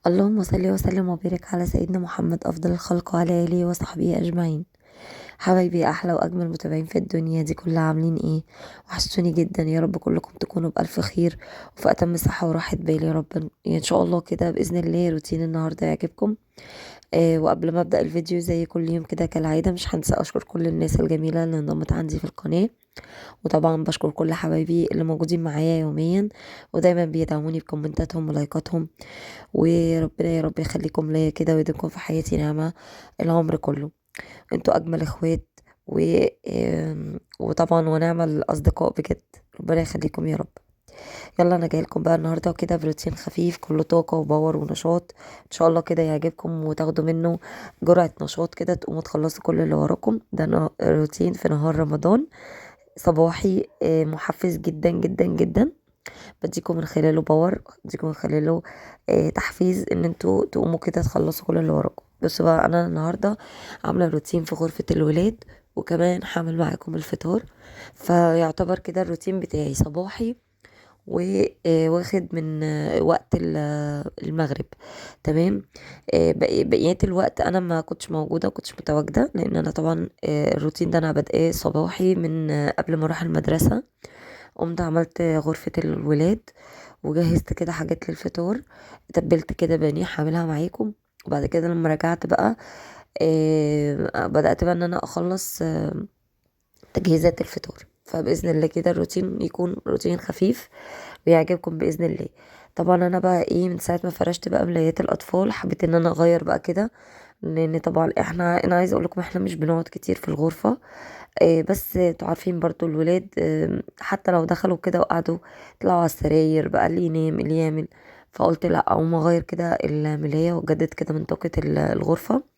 اللهم صل وسلم وبارك على سيدنا محمد أفضل الخلق وعلى آله وصحبه أجمعين. حبايبي أحلى وأجمل متابعين في الدنيا دي كلها، عاملين إيه؟ وحشتوني جدا، يا رب كلكم تكونوا بألف خير وفي أتم صحة وراحة بال يا رب. إن شاء الله كده بإذن الله روتين النهاردة يعجبكم. وقبل ما أبدأ الفيديو زي كل يوم كده كالعادة مش هنسى أشكر كل الناس الجميلة اللي انضمت عندي في القناة، وطبعا بشكر كل حبايبي اللي موجودين معايا يوميا ودايما بيدعموني بكومنتاتهم ولايكاتهم. وربنا يا رب يخليكم ليا كده ويديمكم في حياتي نعمة العمر كله. انتوا اجمل اخوات وطبعا ونعمة الاصدقاء بجد. ربنا يخليكم يا رب. يلا انا جايلكم بقى النهارده كده بروتين خفيف كله طاقة وباور ونشاط، ان شاء الله كده يعجبكم وتاخدوا منه جرعة نشاط كده تقوموا تخلصوا كل اللي وراكم. ده روتين في نهار رمضان صباحي، محفز جدا جدا جدا. بديكم من خلاله باور، بديكم من خلاله تحفيز ان انتوا تقوموا كده تخلصوا كل اللي وراكم. بس بقى انا النهارده عامله روتين في غرفه الولاد، وكمان هعمل معاكم الفطار، فيعتبر كده الروتين بتاعي صباحي وواخد من وقت المغرب. تمام. بقيت الوقت انا ما كنتش موجوده، كنتش متواجده، لان انا طبعا الروتين ده انا بادئه صباحي من قبل ما اروح المدرسه. قمت عملت غرفة الولاد وجهزت كده حاجات للفطار، تبلت كده بانيه هعملها معاكم. وبعد كده لما رجعت بقى بدأت بقى ان انا اخلص تجهيزات الفطار. فبإذن الله كده الروتين يكون روتين خفيف ويعجبكم بإذن الله. طبعا انا بقى ايه، من ساعة ما فرشت بقى ملايات الاطفال حبيت ان انا اغير بقى كده، لان طبعا انا عايزه اقول لكم احنا مش بنقعد كتير في الغرفه. بس انتوا عارفين برضو الولاد حتى لو دخلوا كده وقعدوا يطلعوا على السراير بقى، اللي ينام اللي يعمل. فقلت لا، اقوم اغير كده الملايه واجدد كده من طاقه الغرفه.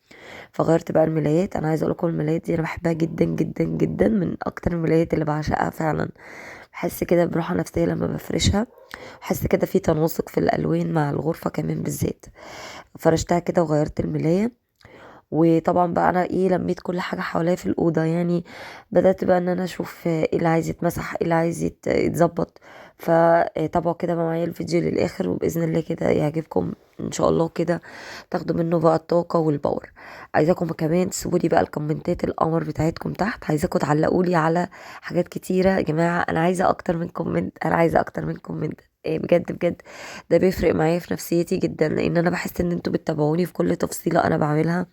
فغيرت بقى الملايات. انا عايزه اقول لكم الملايات دي انا بحبها جدا جدا جدا، من اكتر الملايات اللي بعشقها فعلا. بحس كده براحه نفسيه لما بفرشها، بحس كده في تناسق في الالوان مع الغرفه كمان بالذات. فرشتها كده وغيرت الملايه. وطبعا بقى انا ايه، لميت كل حاجه حواليا في الاوضه يعني. بدات بقى ان انا اشوف ايه اللي عايز يتمسح، ايه اللي عايز يتظبط. فتابعوا كده بقى معايا الفيديو للاخر، وباذن الله كده يعجبكم ان شاء الله كده تاخدوا منه بقى الطاقه والباور. عايزاكم كمان تسيبوا لي بقى الكومنتات القمر بتاعتكم تحت، عايزاكم تعلقوا لي على حاجات كتيره يا جماعه. انا عايزه اكتر من كومنت، انا عايزه اكتر من كومنت. بجد بجد ده بيفرق معايا في نفسيتي جدا، لان انا بحس ان انتوا بتتابعوني في كل تفصيله انا بعملها.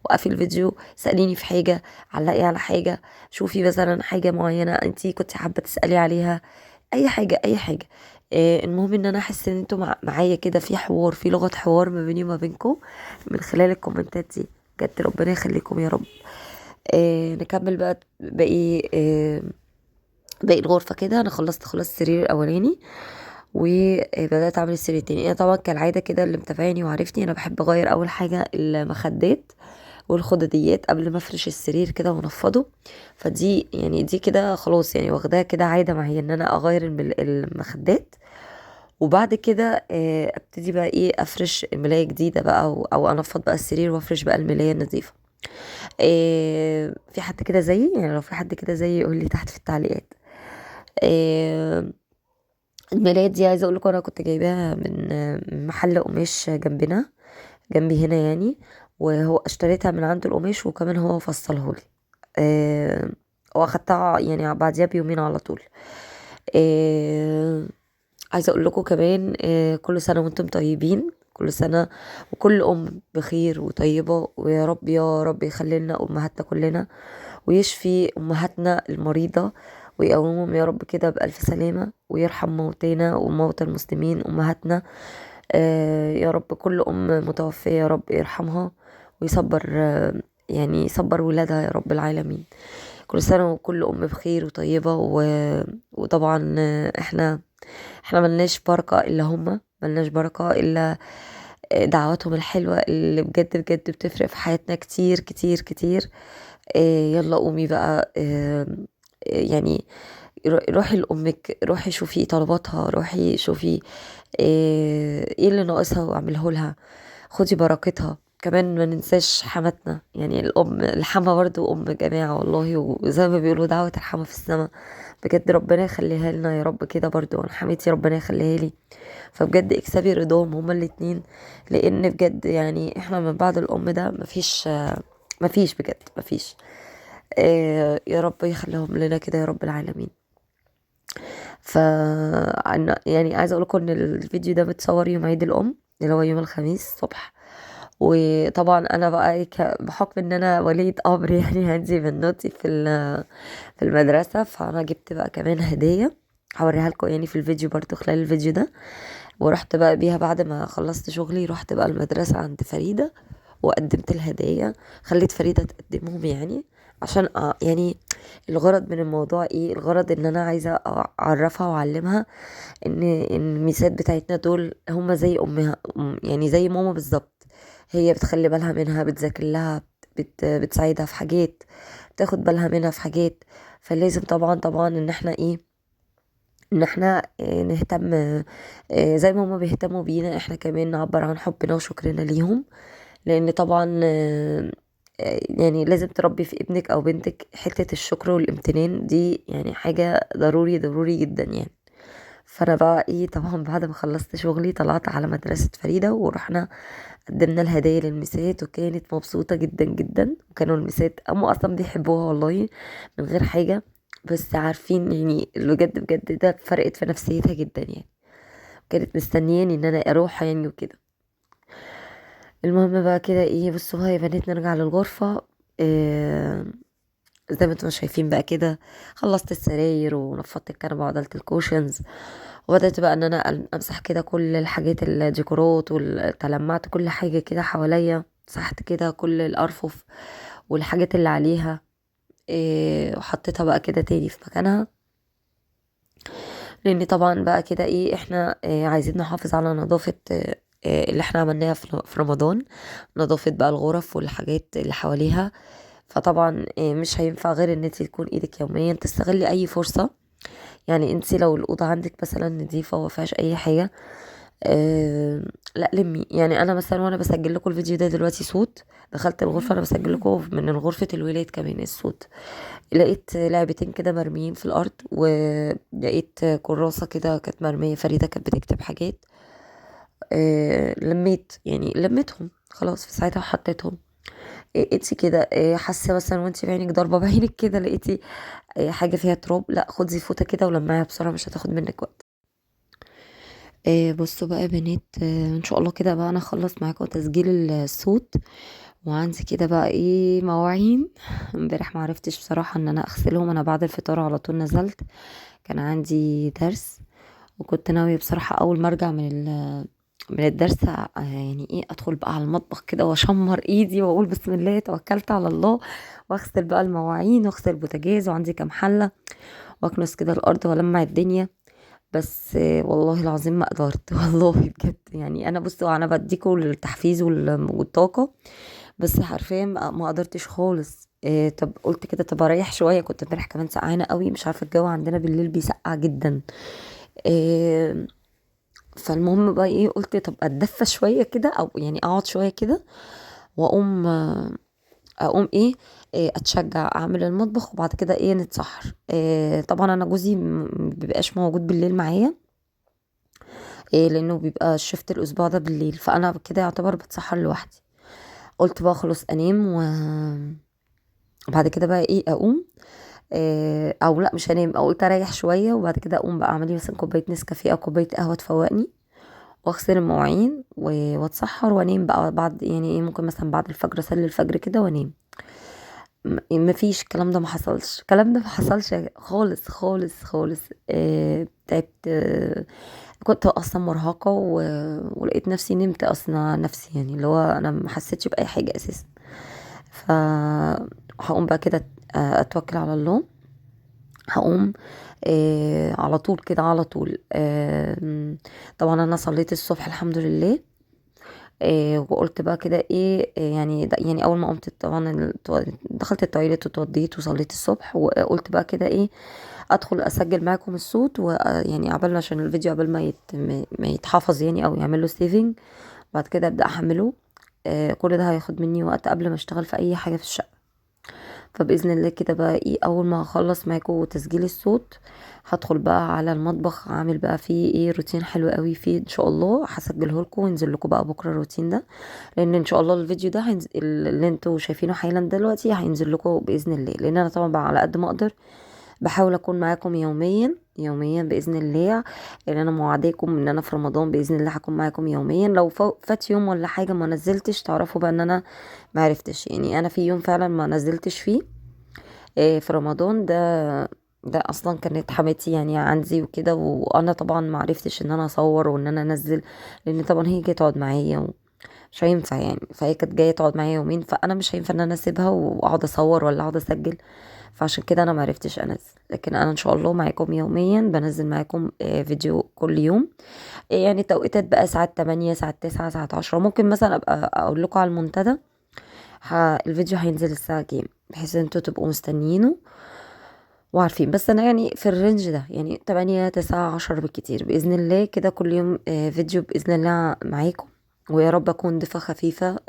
وقفي الفيديو سأليني في حاجة، علقي على حاجة، شوفي مثلا حاجة معينة انتي كنت حابة تسألي عليها، اي حاجة اي حاجة. المهم ان انا احس ان انتوا معايا كده في حوار، في لغة حوار ما بيني وما بينكم من خلال الكومنتات دي. بجد ربنا يخليكم يا رب. نكمل بقى باقي الغرفة كده. انا خلصت السرير الاولاني وبدأت اعمل السرير التاني. انا طبعا كالعادة كده اللي متابعني وعارفني انا بحب اغير اول حاجة المخدات والخدديات قبل ما افرش السرير كده وانفضه. فدي يعني دي كده خلاص، يعني واخداها كده عادة معايا ان انا اغير المخدات. وبعد كده ابتدي بقى ايه، افرش ملاية جديدة بقى او انفض بقى السرير وافرش بقى الملاية النظيفة. في حد كده زيي؟ يعني لو في حد كده زيي يقول لي تحت في التعليقات. آه، الملاية دي عايزة اقول لكم انا كنت جايباها من محل قماش جنبنا، جنبي هنا يعني. وهو اشتريتها من عنده القماش، وكمان هو فصله لي. أه واخدتها يعني بعديها بيومين على طول. أه عايزه اقول لكم كمان كل سنه وانتم طيبين، كل سنه وكل ام بخير وطيبه. ويا رب يا رب يخلي لنا امهاتنا كلنا، ويشفي امهاتنا المريضه، ويقومهم يا رب كده بألف سلامة، ويرحم موتانا وموتى المسلمين أمهاتنا. يا رب كل أم متوفية يا رب يرحمها ويصبر، يعني يصبر ولادها يا رب العالمين. كل سنة وكل أم بخير وطيبة وطبعا احنا ملناش بركة إلا هما، ملناش بركة إلا دعواتهم الحلوة اللي بجد بجد بتفرق في حياتنا كتير كتير كتير. يلا قومي بقى، يعني روحي لأمك، روحي شوفي طلباتها، روحي شوفي ايه اللي ناقصها واعمله لها. خدي بركتها. كمان ما ننساش حماتنا، يعني الحما برضو ام جماعة والله، وزي ما بيقولوا دعوة الحما في السماء. بجد ربنا يخليها لنا يا رب كده برضو، انا حماتي ربنا يخليها لي. فبجد اكسبي رضاهم هما الاتنين، لان بجد يعني احنا من بعد الام ده مفيش بجد مفيش. يا رب يخليهم لنا كده يا رب العالمين. ف يعني عايزه اقول لكم ان الفيديو ده متصور يوم عيد الام اللي هو يوم الخميس الصبح. وطبعا انا بقى بحكم ان انا ولية امر يعني عندي بنوتي في المدرسه، فانا جبت بقى كمان هديه هوريها لكم يعني في الفيديو برضو خلال الفيديو ده. ورحت بقى بيها بعد ما خلصت شغلي، رحت بقى المدرسه عند فريده وقدمت الهدايا. خليت فريدة تقدمهم يعني عشان يعني الغرض من الموضوع ايه؟ الغرض ان انا عايزة اعرفها واعلمها ان الميسات بتاعتنا دول هما زي امها، يعني زي ماما بالظبط. هي بتخلي بالها منها، بتذاكر لها، بتساعدها في حاجات، بتاخد بالها منها في حاجات. فلازم طبعا ان احنا ايه، ان احنا نهتم زي ما هما بيهتموا بينا، احنا كمان نعبر عن حبنا وشكرنا ليهم. لان طبعا يعني لازم تربي في ابنك او بنتك حتة الشكر والامتنان دي، يعني حاجة ضروري جدا يعني. فانا بقى ايه، طبعا بعد ما خلصت شغلي طلعت على مدرسة فريدة ورحنا قدمنا الهدايا للمسات، وكانت مبسوطة جدا. وكانوا المسات هم اصلا بيحبوها والله من غير حاجة، بس عارفين يعني بجد ده فرقت في نفسيتها جدا يعني. كانت مستنياني ان انا اروح يعني وكده. المهم بقى كده ايه، بصوا بقى يا بنات نرجع للغرفة. إيه زي ما انتم شايفين بقى كده، خلصت السراير ونفضت الكنبة وعدلت الكوشنز، وبدأت بقى ان انا امسح كده كل الحاجات الديكورات وتلمعت كل حاجة كده حواليا، مسحت كده كل الارفف والحاجات اللي عليها. إيه وحطيتها بقى كده تاني في مكانها. لان طبعا بقى كده ايه، احنا إيه عايزين نحافظ على نظافة اللي احنا عملناها في رمضان، نظافة بقى الغرف والحاجات اللي حواليها. فطبعا مش هينفع غير ان انت تكون ايدك يوميا تستغلي اي فرصة. يعني انت لو الأوضة عندك مثلا نظيفة وما فيهاش اي حاجة، لا لمي. يعني انا مثلا وانا بسجل لكم الفيديو ده دلوقتي صوت، دخلت الغرفة انا بسجل لكم من غرفة الولاد كمان الصوت، لقيت لعبتين كده مرميين في الارض، ولقيت كراسة كده كانت مرمية، فريدة كانت بتكتب حاجات. لميت يعني لميتهم خلاص في ساعتها وحطيتهم. انتي كده حاسه مثلا وانتي بعينك ضربه بعينك كده لقيتي حاجه فيها تراب، لا خدي فوطه كده ولمعيها بسرعه، مش هتاخد منك وقت. بصوا بقى يا بنات، ان شاء الله كده بقى انا اخلص معاكم تسجيل الصوت. وعندي كده بقى ايه مواعين امبارح ما عرفتش بصراحه ان انا اغسلهم، انا بعد الفطار على طول نزلت، كان عندي درس. وكنت ناويه بصراحه اول ما ارجع من الدرس يعني ايه ادخل بقى على المطبخ كده واشمر ايدي واقول بسم الله توكلت على الله، واغسل بقى المواعين واغسل البوتاجاز وعندي كام حله، واكنس كده الارض والمع الدنيا. بس والله العظيم ما قدرت والله بجد. يعني انا بصوا انا بديكوا التحفيز والطاقه، بس حرفيا ما قدرتش خالص. طب قلت كده طب اريح شويه، كنت امبارح كمان سقعانه قوي، مش عارفه الجو عندنا بالليل بيسقع جدا. آه، فالمهم بقى ايه، قلت طب اتدفى شويه كده او يعني اقعد شويه كده، واقوم اقوم ايه اتشجع اعمل المطبخ، وبعد كده ايه نتسحر. طبعا انا جوزي مبيبقاش موجود بالليل معايا، لانه بيبقى شفت الاسبوع ده بالليل، فانا كده يعتبر بتسحر لوحدي. قلت بقى خلاص انام وبعد كده بقى ايه اقوم. او لا مش هنام، او قلت اريح شويه وبعد كده اقوم بقى اعمل لي مثلا كوبايه نسكافيه او كوبايه قهوه تفوقني، واغسل المواعين واتسحر وانام بقى بعد يعني ايه ممكن مثلا بعد الفجر اصلي الفجر كده وانام. مفيش الكلام ده، ما حصلش الكلام ده، ما حصلش خالص خالص خالص. تعبت. كنت اصلا مرهقه ولقيت نفسي نمت اصلا على نفسي، يعني اللي هو انا ما حسيتش باي حاجه اساسا. ف هقوم بقى كده اتوكل على الله. هقوم على طول كده على طول. طبعا انا صليت الصبح الحمد لله. وقلت بقى كده ايه يعني يعني اول ما قمت طبعا دخلت التويليت واتوضيت وصليت الصبح، وقلت بقى كده ايه ادخل اسجل معاكم الصوت، ويعني قبل عشان الفيديو قبل ما يتحفظ يعني او يعمل له سيفنج، بعد كده ابدا احمله. كل ده هياخد مني وقت قبل ما اشتغل في اي حاجه في الشقه. فباذن الله كده بقى ايه، اول ما هخلص معاكم تسجيل الصوت هدخل بقى على المطبخ، اعمل بقى فيه ايه روتين حلو قوي فيه ان شاء الله، هسجله لكم وينزل لكم بقى بكره الروتين ده. لان ان شاء الله الفيديو ده اللي انتوا شايفينه حالا دلوقتي هينزل لكم باذن الله، لان انا طبعا بقى على قد ما اقدر بحاول اكون معاكم يوميا يوميا باذن الله. لان انا موعداكم ان انا في رمضان باذن الله هكون معاكم يوميا. لو فات يوم ولا حاجه ما نزلتش تعرفوا بقى ان انا ما عرفتش، يعني انا في يوم فعلا ما نزلتش فيه في رمضان ده اصلا كانت حماتي يعني عندي وكده، وانا طبعا ما عرفتش ان انا اصور وان انا انزل، لان طبعا هي جايه تقعد معايا مش هينفع يعني. فهي كانت جايه تقعد معايا يومين، فانا مش هينفع ان انا اسيبها واقعد اصور ولا اقعد اسجل. فعشان كده انا معرفتش انزل. لكن انا ان شاء الله معاكم يوميا، بنزل معاكم فيديو كل يوم. يعني توقيتات بقى ساعات 8 ساعات 9 ساعات 10، ممكن مثلا ابقى اقول لكم على المنتدى الفيديو هينزل الساعه كام، بحيث ان انتوا تبقوا مستنيينه وعارفين. بس انا يعني في الرينج ده، يعني 8 9 10 بالكتير باذن الله كده كل يوم فيديو باذن الله معاكم. ويا رب اكون ضيفة خفيفة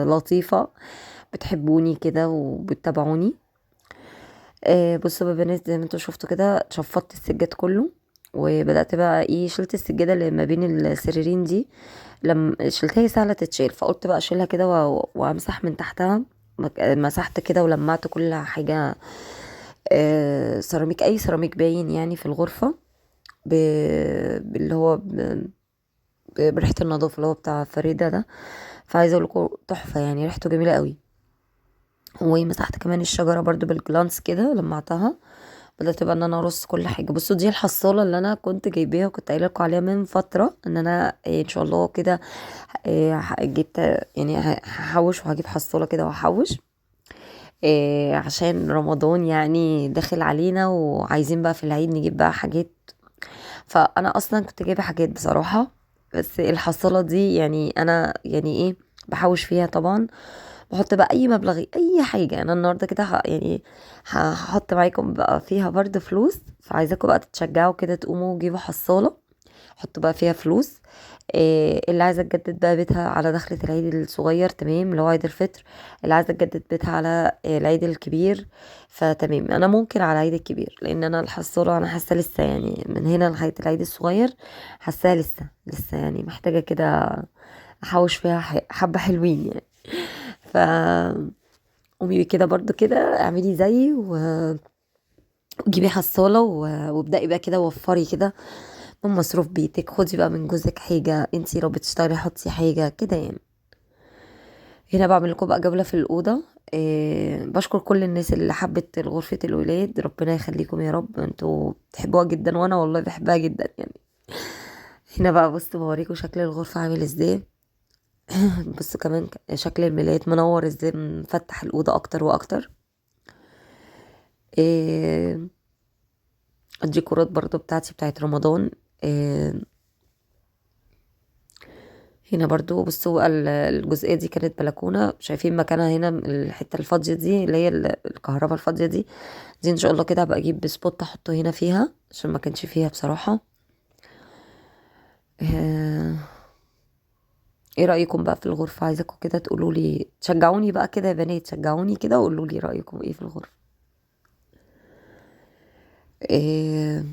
لطيفة بتحبوني كده وبتتابعوني. بصوا بقى بنات، زي ما انتوا شفتوا كده شفطت السجاد كله، وبدأت بقى ايه شلت السجادة اللي ما بين السريرين دي. لما شلتها هي سهلة تتشيل، فقلت بقى اشيلها كده وامسح من تحتها. مسحت كده ولمعت كل حاجة سيراميك، اي سيراميك باين يعني في الغرفة ب... اللي هو بريحة النظافة اللي هو بتاع فريدة ده. فعايزة اقولكوا تحفة يعني، ريحته جميلة قوي. ومسحت كمان الشجرة برضو بالجلانس كده لمعتها. بدأت بقى ان انا ارص كل حاجة. بصوا دي الحصالة اللي انا كنت جايباها وكنت قايله لكم عليها من فترة ان انا ان شاء الله كده جبت يعني هحوش وهجيب حصالة كده وهحوش عشان رمضان يعني داخل علينا، وعايزين بقى في العيد نجيب بقى حاجات. فانا اصلا كنت جايبه حاجات بصراحه، بس الحصاله دي يعني انا يعني ايه بحوش فيها طبعا. بحط بقى اي مبلغ اي حاجه. انا النهارده كده يعني هحط معاكم بقى فيها برضه فلوس، فعايزاكم بقى تتشجعوا كده تقوموا وتجيبوا حصاله حطوا بقى فيها فلوس. اللي عايزه تجدد بقى بيتها على دخلة العيد الصغير تمام، اللي هو عيد الفطر. اللي عايزه تجدد بيتها على العيد الكبير فتمام. انا ممكن على العيد الكبير، لان انا الحصاله انا حاسه لسه يعني من هنا لغايه العيد الصغير حاساها لسه يعني محتاجه كده احوش فيها حبه حلوين يعني. ف قومي كده برضو كده اعملي زيي وجيبي حصاله وابدأي بقى كده وفري كده من مصروف بيتك. خدي بقى من جوزك حاجة، انتي لو بتشتغلي حطي حاجة كده يعني. هنا بعمل لكم بقى جولة في الأوضة. بشكر كل الناس اللي حبت غرفة الولاد، ربنا يخليكم يا رب، انتوا بتحبوها جدا وانا والله بحبها جدا يعني. هنا بقى بصوا بوريكم شكل الغرفة عامل ازاي. بصوا كمان شكل الملايات منور ازاي، مفتح الأوضة اكتر واكتر. إيه الديكورات برضو بتاعتي بتاعت رمضان. إيه هنا برضو بصوا بقى الجزئية دي كانت بلكونة، شايفين مكانها هنا الحتة الفاضية دي اللي هي الكهرباء الفاضية دي ان شاء الله كده هبقى اجيب سبوت احطه هنا فيها عشان ما كانش فيها بصراحة. آه، ايه رأيكم بقى في الغرفة؟ عايزاكم كده تقولوا لي، تشجعوني بقى كده يا بنات، شجعوني كده وقولوا لي رأيكم ايه في الغرفة. إيه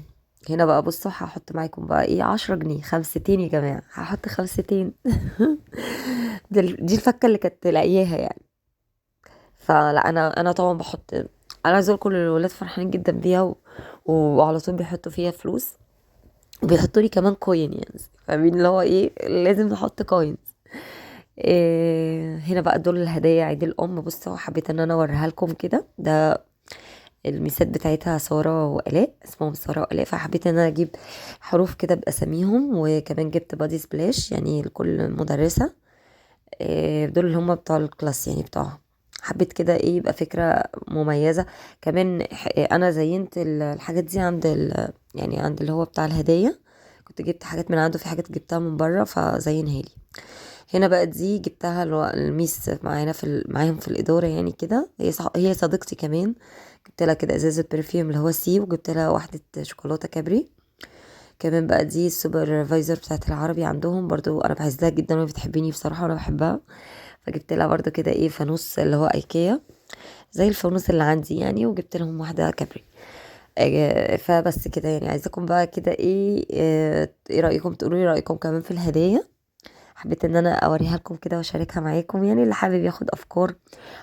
هنا بقى بصوا هحط معاكم بقى ايه 10 جنيه، 5 يا جماعة، هحط 5. دي الفكة اللي كانت لاقياها يعني. فلا انا طبعا بحط. انا عايزه اقول كل الولاد فرحانين جدا بيها وعلى طول بيحطوا فيها فلوس، وبيحطوا لي كمان كوين يعني. فاهمين اللي هو ايه لازم نحط كوين. هنا بقى دول الهدايا عيد الام. بصوا حبيت ان انا اوريها لكم كده. ده الميسات بتاعتها ساره والاء، اسمهم ساره والاء. فحبيت ان انا اجيب حروف كده باساميهم، وكمان جبت بادي سبلاش يعني لكل مدرسه. دول اللي هم بتوع الكلاس يعني بتوعهم. حبيت كده ايه يبقى فكرة مميزة. كمان انا زينت الحاجات دي عند يعني عند اللي هو بتاع الهدايا. كنت جبت حاجات من عنده، في حاجات جبتها من بره فزينها لي. هنا بقى دي جبتها الميس معانا معاهم في الإدارة يعني كده. هي صديقتي كمان. جبت لها كده ازازة برفيوم اللي هو سي، وجبت لها واحدة شوكولاتة كابري. كمان بقى دي السوبرفايزر بتاعت العربي عندهم برضو، انا بعزها جدا وهي بتحبيني بصراحة وانا بحبها. فجبت لها برضو كده ايه فانوس اللي هو ايكيا زي الفانوس اللي عندي يعني، وجبت لهم واحده كابري. فبس كده يعني، عايزاكم بقى كده ايه رايكم، تقولوا لي رايكم كمان في الهدايا. حبيت ان انا اوريها لكم كده واشاركها معاكم، يعني اللي حابب ياخد افكار.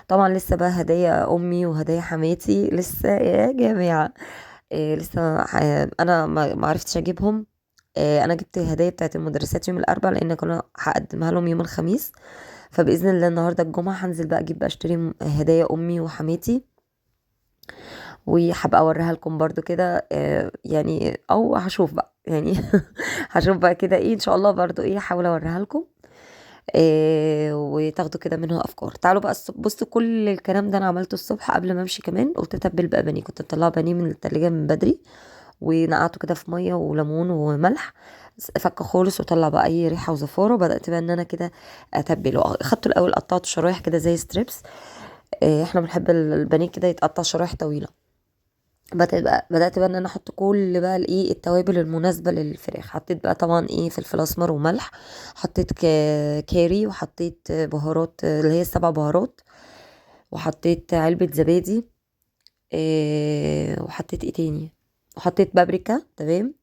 طبعا لسه بقى هدايا امي وهدايا حماتي لسه يا جماعه. لسه انا ما عرفتش اجيبهم. انا جبت هدايا بتاعت المدرسات يوم الاربعاء، لان كنا هقدمها لهم يوم الخميس. فباذن الله النهارده الجمعه هنزل بقى اجيب بقى اشتري هدايا امي وحماتي. وهبقى اوريها لكم برضو كده يعني، او هشوف بقى يعني هشوف بقى كده ايه ان شاء الله، برضو ايه هحاول اوريها لكم. وتاخدوا كده منها افكار. تعالوا بقى بصوا، كل الكلام ده انا عملته الصبح قبل ما امشي. كمان قلت اتبل بقى بانيه، كنت مطلعه بانيه من التلاجة من بدري، ونقعته كده في ميه وليمون وملح، فك خالص وطلع بقى اي ريحه وزفاره. وبدات بقى ان انا كده اتبله. اخدته الاول قطعته شرايح كده زي ستريبس. احنا بنحب البانيه كده يتقطع شرايح طويله. بدأت بقى ان انا احط كل بقى الايه التوابل المناسبة للفراخ. حطيت بقى طبعا ايه فلفل اسمر وملح، حطيت كاري، وحطيت بهارات اللي هي السبع بهارات، وحطيت علبة زبادي. وحطيت ايه تاني، وحطيت بابريكا. تمام.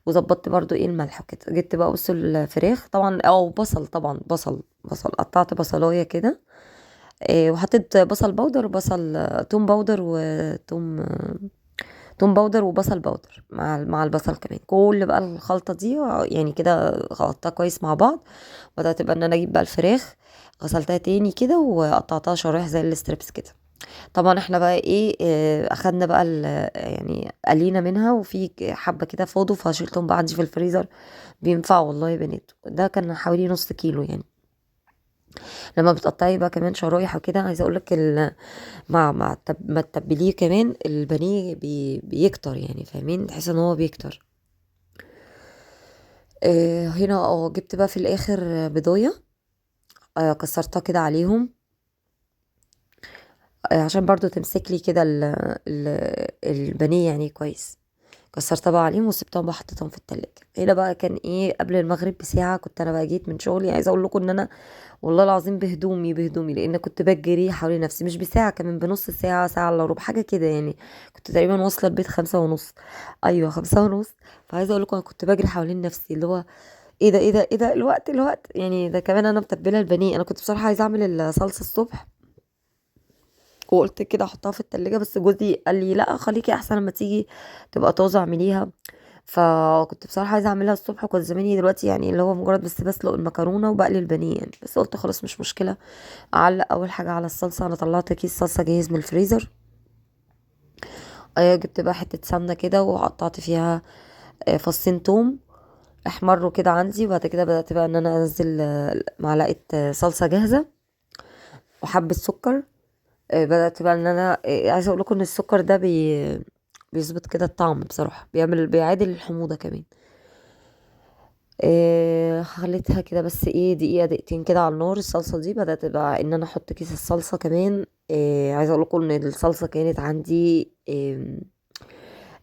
وظبطت برضو ايه الملح وكده. جبت بقى بص الفراخ طبعا، او بصل طبعا، بصل قطعت بصلايه كده. وحطيت بصل بودر وبصل توم بودر توم باودر وبصل باودر مع البصل كمان. كل بقى الخلطة دي يعني كده خلطتها كويس مع بعض. بدأت بقى ان انا اجيب بقى الفراخ، غسلتها تاني كده وقطعتها شرايح زي الستريبس كده. طبعا احنا بقى ايه اخدنا بقى يعني قلينا منها، وفي حبة كده فاضوا فشيلتهم بقى عندي في الفريزر. بينفعوا والله يا بنات. ده كان حوالي نص كيلو يعني. لما بتقطعي بقى كمان شرايح وكده، عايزه اقولك ما تتبليه كمان البانيه بيكتر يعني، فاهمين؟ تحس ان هو بيكتر. هنا جبت بقى في الاخر بضايه. كسرتها كده عليهم. عشان برضو تمسك لي كده ال البانيه يعني كويس. كسرتها بقى عليهم وسبتهم بقى، حطيتهم في التلاجة. هنا بقى كان ايه قبل المغرب بساعة، كنت انا بقى جيت من شغلي. عايزة اقول لكم ان انا والله العظيم بهدومي، لان كنت بجري حوالي نفسي، مش بساعة، كمان بنص ساعة، ساعة الا ربع حاجة كده يعني. كنت تقريبا واصلة البيت 5:30. ايوه 5:30. فعايزة اقول لكم انا كنت بجري حوالين نفسي، اللي هو ايه ده الوقت يعني. ده كمان انا متبلة البانيه. انا كنت بصراحة عايزة اعمل الصلصة الصبح، وقلت كده احطها في التلاجة، بس جوزي قال لي لا خليكي احسن لما تيجي تبقى طازة اعمليها. فكنت بصراحة عايزة اعملها الصبح، وكنت زماني دلوقتي يعني اللي هو مجرد بس بسلق المكرونة وبقلي البانيه يعني. بس قلت خلاص مش مشكلة. اعلق اول حاجة على الصلصة. انا طلعت كيس صلصة جاهز من الفريزر. جبت بقى حتة سمنة كده وقطعت فيها فصين توم احمروا كده عندي. وبعد كده بدأت بقى ان انا انزل معلقة صلصة جاهزة وحبة سكر. بدأت بقى ان انا عايزة اقول لكم ان السكر ده بيظبط كده الطعم بصراحة، بيعادل الحموضة كمان. خليتها كده بس ايه دقيقة دقيقتين كده على النار الصلصة دي. بدأت بقى ان انا احط كيس الصلصة كمان. عايزة اقول لكم ان الصلصة كانت عندي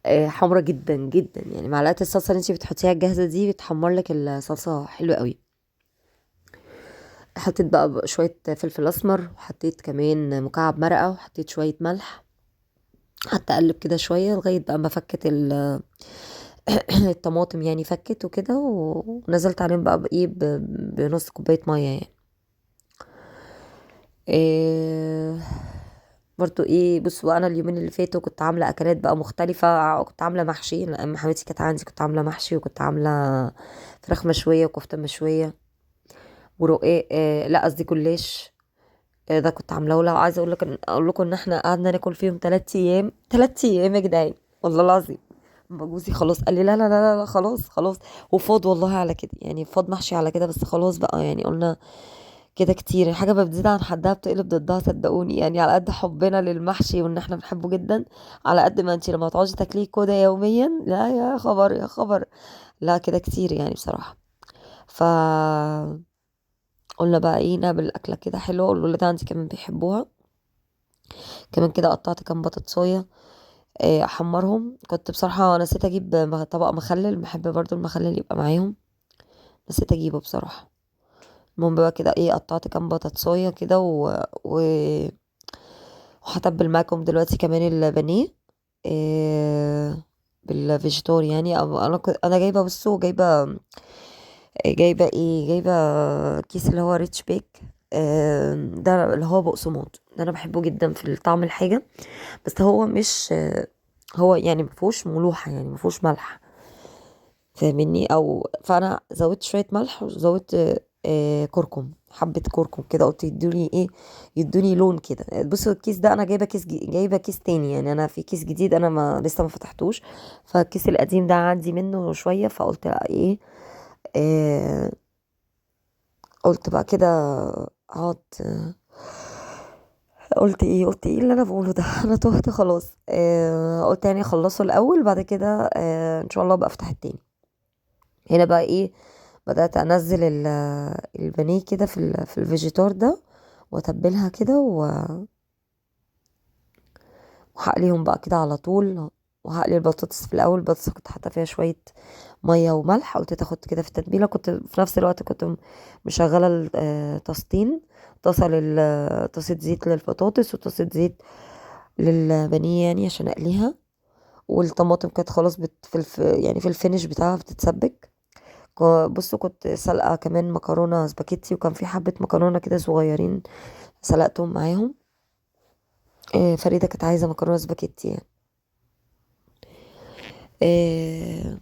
حمرة جدا جدا يعني. معلقة الصلصة اللي انتي بتحطيها الجاهزة دي بتحمر لك الصلصة حلوة قوي. حطيت بقى شوية فلفل اسمر، وحطيت كمان مكعب مرقة، وحطيت شوية ملح. حتى اقلب كده شوية لغاية بقى ما فكت الطماطم يعني، فكت وكده. ونزلت عليهم بقى بايه بنص كوباية مية يعني. إيه برضو ايه بصوا، انا اليومين اللي فاتوا كنت عامله اكلات بقى مختلفه. كنت عامله محشي لما حماتي كانت عندي، كنت عامله محشي، وكنت عامله فراخ مشويه وكفته مشويه ورقاق. لا قصدي جلاش. ده كنت عاملاه. ولا عايزه اقول لكم ان احنا قعدنا ناكل فيهم 3 ايام 3 ايام يا جدعان، والله العظيم. أما جوزي خلاص قال لي لا لا لا لا خلاص خلاص. وفاض والله على كده يعني، فاض محشي على كده. بس خلاص بقى يعني قلنا كده كتير. حاجة ما بتزيد عن حدها بتقلب ضدها صدقوني يعني. على قد حبنا للمحشي وان احنا بنحبه جدا، على قد ما انتي لما تقعدي تاكليه كده يوميا، لا يا خبر يا خبر. لا كده كتير يعني بصراحة. ف قلنا بقى ايه نعمل اكلة كده حلوة، والولاد عندي كمان بيحبوها. كمان كده قطعت كام بطاطساية احمرهم. كنت بصراحة نسيت اجيب طبق مخلل، بحب برضو المخلل يبقى معاهم، نسيت اجيبه بصراحة. المهم بقى كده ايه قطعت كام بطاطساية كده و... وهتبل معاكم دلوقتي كمان البانيه بالفيجيتار يعني. او انا جايبه، بصوا جايبه كيس اللي هو ريتش بيك. ده اللي هو بقسماط، ده انا بحبه جدا في طعم الحاجه. بس هو مش هو يعني مفهوش ملوحه، يعني مفهوش ملح، فاهمني؟ فانا زودت شويه ملح، وزودت كركم، حبه كركم كده، قلت يدوني ايه، يدوني لون كده. بصوا الكيس ده انا جايبه جايبه كيس تاني يعني، انا في كيس جديد انا لسه ما فتحتوش. فالكيس القديم ده عندي منه شويه، فقلت لا ايه، آه قلت بقى كده اقعد. قلت ايه اللي انا بقوله ده انا تهت خلاص. قلت يعني اخلصه الاول، بعد كده ان شاء الله بقى افتح التاني. هنا بقى ايه، بدأت انزل البانيه كده في الفيجيتار ده، واتبلها كده وهقليهم بقى كده على طول. وهقلي البطاطس في الاول، البطاطس كنت حاطه فيها شويه ميه وملح، قلت تاخد كده في التتبيله. كنت في نفس الوقت كنت مشغله طاستين، طاسه زيت للبطاطس، وطاسه زيت للبانيه يعني عشان اقليها. والطماطم كانت خلاص يعني في الفينش بتاعها بتتسبك. بصوا كنت سلقة كمان مكرونة سباكيتي، وكان في حبة مكرونة كده صغيرين سلقتهم معاهم. فريدة كانت عايزة مكرونة سباكيتي يعني. آه،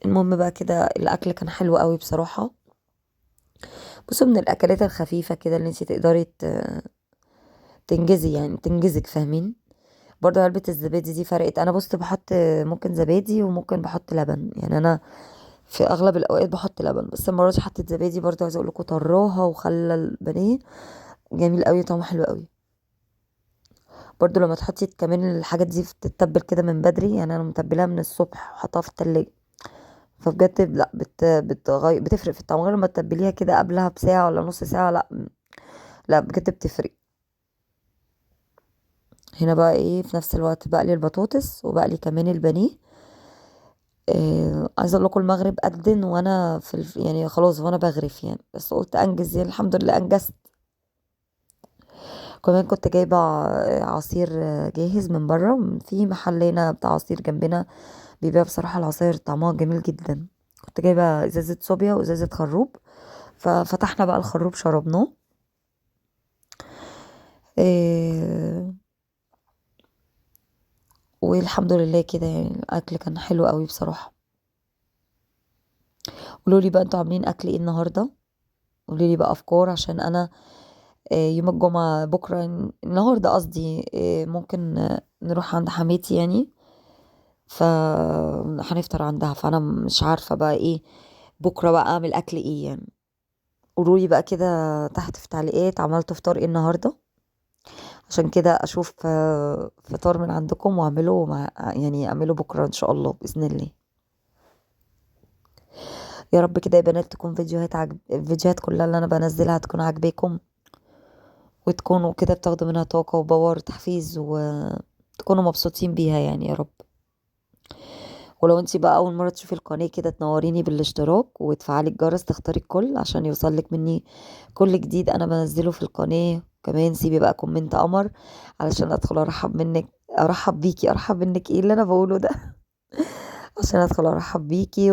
المهم بقى كده الأكل كان حلو قوي بصراحة. بصوا من الأكلات الخفيفة كده اللي انتي تقدري تنجزي يعني، تنجزك، فاهمين؟ برضو علبة الزبادي دي فرقت. أنا بص بحط ممكن زبادي وممكن بحط لبن يعني. أنا في أغلب الأوقات بحط لبن، بس المرة دي حطيت زبادي برضو. عايزة أقولكوا طراها وخلى البانيه جميل قوي، طعمه حلو قوي. برضو لما تحطي كمان الحاجات دي بتتبل كده من بدري يعني، انا متبلاها من الصبح وحطها في التلاجة. فبجد لا بتفرق في الطعم، غير لما تتبليها كده قبلها بساعة ولا نص ساعة. لا لا بجد بتفرق. هنا بقى ايه، في نفس الوقت بقلي البطاطس وبقلي كمان البانيه. عايزه اقول لكم المغرب اذن وانا يعني خلاص وانا بغرف يعني، بس قلت انجز يعني، الحمد لله انجزت. كمان كنت جايبه عصير جاهز من بره، في محل هنا بتاع عصير جنبنا بيبيع بصراحة العصاير طعمها جميل جدا. كنت جايبة ازازة صوبيا وازازة خروب، ففتحنا بقى الخروب شربناه. إيه، والحمد لله كده يعني الاكل كان حلو قوي بصراحة. قولولي بقى انتوا عاملين اكل ايه النهاردة؟ قولولي بقى افكار، عشان انا يوم الجمعة بكرة، النهاردة قصدي، ممكن نروح عند حماتي يعني، فهنفطر عندها. فانا مش عارفة بقى ايه بكرة بقى اعمل اكل ايه يعني. قولولي بقى كده تحت في تعليقات عملتوا فطار ايه النهارده، عشان كده اشوف فطار من عندكم واعمله يعني اعمله بكره ان شاء الله باذن الله. يا رب كده يا بنات تكون الفيديوهات كلها اللي انا بنزلها تكون عاجباكم، وتكونوا كده بتاخدوا منها طاقه وباور وتحفيز، وتكونوا مبسوطين بيها يعني يا رب. ولو انتي بقى اول مره تشوفي القناه كده تنوريني بالاشتراك وتفعلي الجرس، تختاري الكل عشان يوصلك مني كل جديد انا بنزله في القناه. كمان سيبي بقى كومنت قمر علشان ادخل ارحب منك ايه اللي انا بقوله ده عشان ادخل ارحب بيكي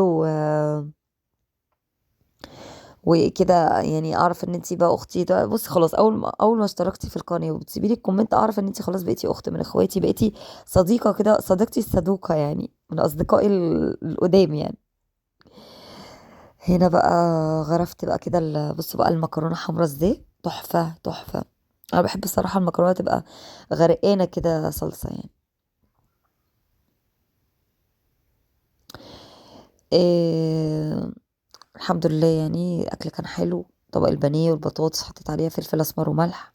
وكده يعني اعرف ان انتي بقى اختي. ده بصي خلاص، اول ما اشتركتي في القناه وبتسيبي لي الكومنت، اعرف ان انتي خلاص بقيتي اخت من اخواتي، بقيتي صديقه كده، صديقتي الصدوقه يعني، من اصدقائي القدام يعني. هنا بقى غرفت بقى كده بصوا بقى المكرونه حمرا ازاي، تحفه تحفه. انا بحب الصراحه المكرونه تبقى غرقانه كده صلصه يعني. إيه، الحمد لله يعني الاكل كان حلو. طبق البانيه والبطاطس حطيت عليها فلفل اسمر وملح،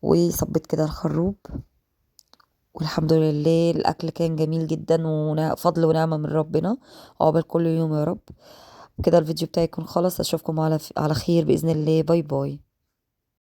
وصبيت كده الخروب. والحمد لله الاكل كان جميل جدا، وفضل ونعمه من ربنا. عقبال كل يوم يا رب. كده الفيديو بتاعي يكون خلص. اشوفكم على خير باذن الله. باي باي.